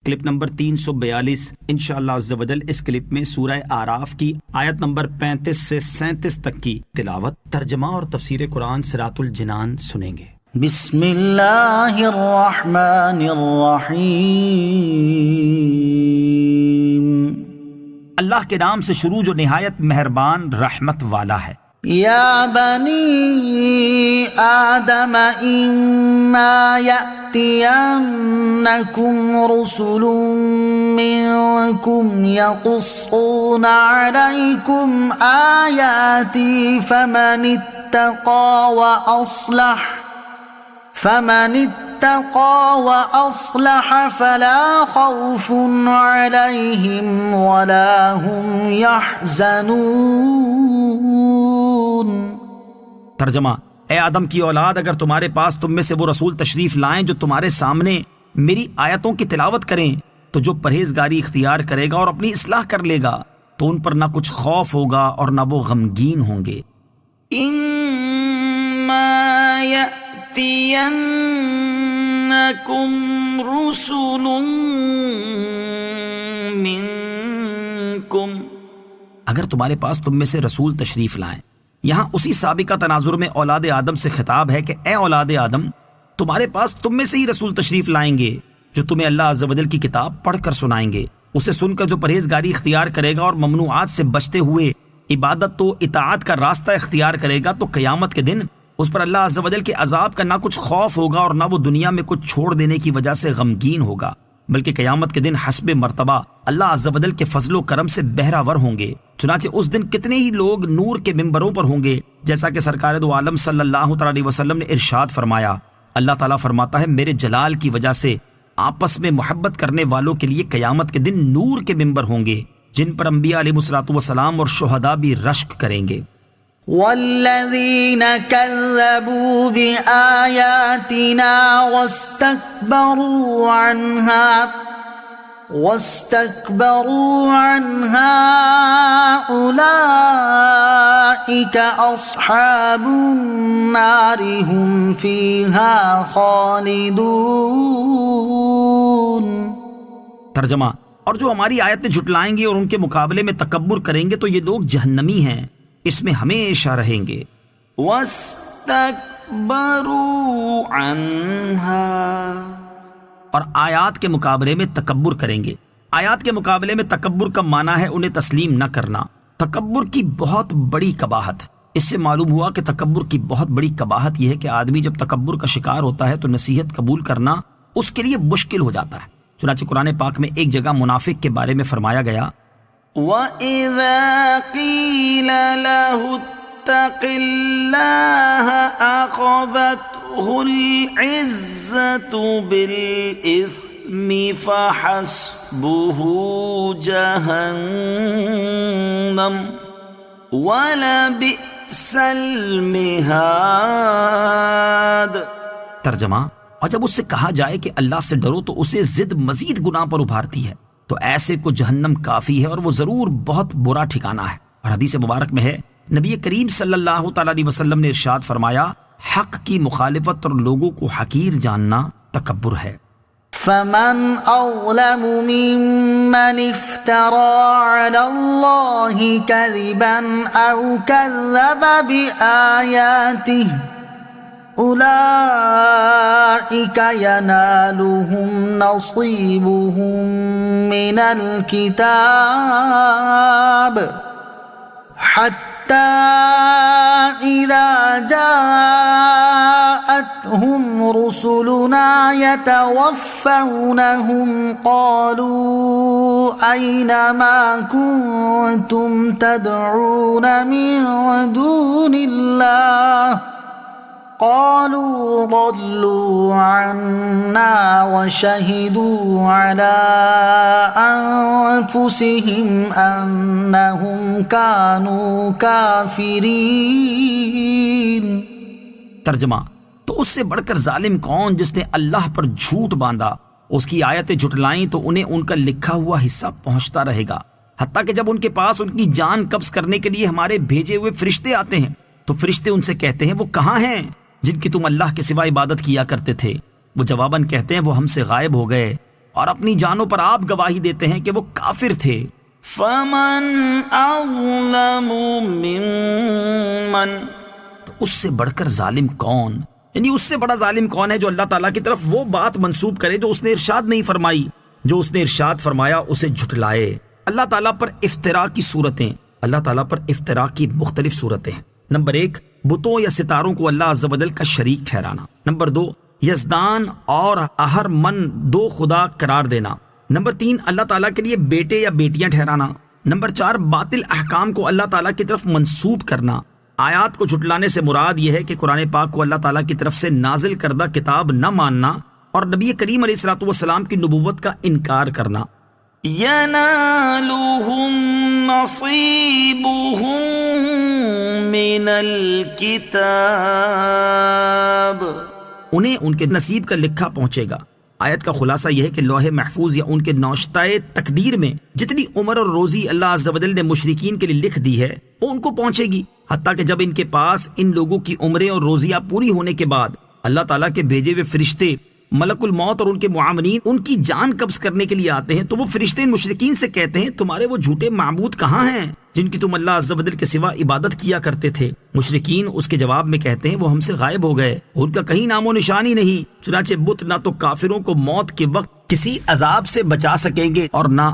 Clip number 342 انشاءاللہ عز و جل اس کلپ میں سورہ اعراف کی آیت نمبر 35 سے 37 تک کی تلاوت، ترجمہ اور تفسیر قرآن صراط الجنان سنیں گے۔ بسم اللہ الرحمن الرحیم، اللہ کے نام سے شروع جو نہایت مہربان رحمت والا ہے۔ یا بنی آدم اما یأتینکم رسل منکم یقصون علیکم آیاتی فمن اتقى وأصلح فلا خوف عليهم ولا هم يحزنون۔ ترجمہ: اے آدم کی اولاد، اگر تمہارے پاس تم میں سے وہ رسول تشریف لائیں جو تمہارے سامنے میری آیتوں کی تلاوت کریں تو جو پرہیزگاری اختیار کرے گا اور اپنی اصلاح کر لے گا تو ان پر نہ کچھ خوف ہوگا اور نہ وہ غمگین ہوں گے۔ يأتينكم رسل منكم، اگر تمہارے پاس تم میں سے رسول تشریف لائیں، یہاں اسی سابقہ تناظر میں اولاد آدم سے خطاب ہے کہ اے اولاد آدم، تمہارے پاس تم میں سے ہی رسول تشریف لائیں گے جو تمہیں اللہ عز و جل کی کتاب پڑھ کر سنائیں گے۔ اسے سن کر جو پرہیزگاری اختیار کرے گا اور ممنوعات سے بچتے ہوئے عبادت و اطاعت کا راستہ اختیار کرے گا تو قیامت کے دن اس پر اللہ عز و جل کے عذاب کا نہ کچھ خوف ہوگا اور نہ وہ دنیا میں کچھ چھوڑ دینے کی وجہ سے غمگین ہوگا، بلکہ قیامت کے دن حسب مرتبہ اللہ عز و جل کے فضل و کرم سے بہرہ ور ہوں گے۔ چنانچہ اس دن کتنے ہی لوگ نور کے ممبروں پر ہوں گے، جیسا کہ سرکار دو عالم صلی اللہ علیہ وسلم نے ارشاد فرمایا، اللہ تعالیٰ فرماتا ہے میرے جلال کی وجہ سے آپس میں محبت کرنے والوں کے لیے قیامت کے دن نور کے ممبر ہوں گے جن پر انبیاء علیہ السلام اور شہداء بھی رشک کریں گے۔ والذین کذبوا بآیاتنا واستکبروا عنها اولئک اصحاب النار هم فیہا خالدون۔ ترجمہ: اور جو ہماری آیتیں جھٹلائیں گے اور ان کے مقابلے میں تکبر کریں گے تو یہ لوگ جہنمی ہیں، اس میں ہمیشہ رہیں گے۔ وَاسْتَكْبَرُوا عَنْهَا، اور آیات کے مقابلے میں تکبر کریں گے۔ آیات کے مقابلے میں تکبر کا معنی ہے انہیں تسلیم نہ کرنا۔ تکبر کی بہت بڑی قباحت، اس سے معلوم ہوا کہ تکبر کی بہت بڑی قباحت یہ ہے کہ آدمی جب تکبر کا شکار ہوتا ہے تو نصیحت قبول کرنا اس کے لیے مشکل ہو جاتا ہے۔ چنانچہ قرآن پاک میں ایک جگہ منافق کے بارے میں فرمایا گیا، وَإِذَا قِيلَ لَهُ اتَّقِ اللَّهَ أَخَذَتْهُ الْعِزَّةُ بِالْإِثْمِ فَحَسْبُهُ جَهَنَّمُ وَلَبِئْسَ الْمِهَادُ۔ ترجمہ: اور جب اس سے کہا جائے کہ اللہ سے ڈرو تو اسے ضد مزید گناہ پر ابھارتی ہے، تو ایسے کو جہنم کافی ہے اور وہ ضرور بہت برا ٹھکانہ ہے۔ اور حدیث مبارک میں ہے، نبی کریم صلی اللہ تعالی علیہ وسلم نے ارشاد فرمایا، حق کی مخالفت اور لوگوں کو حقیر جاننا تکبر ہے۔ فمن اظلم ممن افترى على الله كذبا او كذب بآياته اولئك ينالهم نصيبهم من الكتاب حتى إذا جاءتهم رسلنا يتوفونهم قالوا أين ما كنتم تدعون من دون الله قالوا ضلوا عنا وشهدوا على أنفسهم أنهم كانوا كافرين۔ ترجمہ: تو اس سے بڑھ کر ظالم کون جس نے اللہ پر جھوٹ باندھا، اس کی آیتیں جھٹلائیں تو انہیں ان کا لکھا ہوا حصہ پہنچتا رہے گا، حتیٰ کہ جب ان کے پاس ان کی جان قبض کرنے کے لیے ہمارے بھیجے ہوئے فرشتے آتے ہیں تو فرشتے ان سے کہتے ہیں وہ کہاں ہیں جن کی تم اللہ کے سوا عبادت کیا کرتے تھے؟ وہ جواباً کہتے ہیں وہ ہم سے غائب ہو گئے، اور اپنی جانوں پر آپ گواہی دیتے ہیں کہ وہ کافر تھے۔ فمن اظلم ممن، تو اس سے بڑھ کر ظالم کون، یعنی اس سے بڑا ظالم کون ہے جو اللہ تعالیٰ کی طرف وہ بات منسوب کرے جو اس نے ارشاد نہیں فرمائی، جو اس نے ارشاد فرمایا اسے جھٹلائے۔ اللہ تعالیٰ پر افطرا کی صورتیں، اللہ تعالیٰ پر افطرا کی مختلف صورتیں ہیں۔ نمبر 1، بتوں یا ستاروں کو اللہ عز و جل کا شریک ٹھہرانا۔ نمبر 2، یزدان اور اہرمن 2 خدا قرار دینا۔ نمبر 3، اللہ تعالیٰ کے لیے بیٹے یا بیٹیاں ٹھہرانا۔ نمبر 4، باطل احکام کو اللہ تعالیٰ کی طرف منسوب کرنا۔ آیات کو جھٹلانے سے مراد یہ ہے کہ قرآن پاک کو اللہ تعالیٰ کی طرف سے نازل کردہ کتاب نہ ماننا اور نبی کریم علیہ الصلوۃ والسلام کی نبوت کا انکار کرنا۔ ینالہم نصیبہم من الکتاب، انہیں ان کے نصیب کا لکھا پہنچے گا۔ آیت کا خلاصہ یہ ہے کہ لوح محفوظ یا ان کے نوشتہ تقدیر میں جتنی عمر اور روزی اللہ عز و جل نے مشرکین کے لیے لکھ دی ہے وہ ان کو پہنچے گی، حتیٰ کہ جب ان کے پاس ان لوگوں کی عمریں اور روزیاں پوری ہونے کے بعد اللہ تعالیٰ کے بھیجے ہوئے فرشتے ملک الموت اور ان کے معاونین ان کی جان قبض کرنے کے لیے آتے ہیں، تو وہ فرشتے مشرکین سے کہتے ہیں تمہارے وہ جھوٹے معبود کہاں ہیں جن کی تم اللہ عز و جل کے سوا عبادت کیا کرتے تھے؟ مشرکین اس کے جواب میں کہتے ہیں وہ ہم سے غائب ہو گئے، ان کا کہیں نام و نشان ہی نہیں۔ چنانچہ بت نہ تو کافروں کو موت کے وقت کسی عذاب سے بچا سکیں گے اور نہ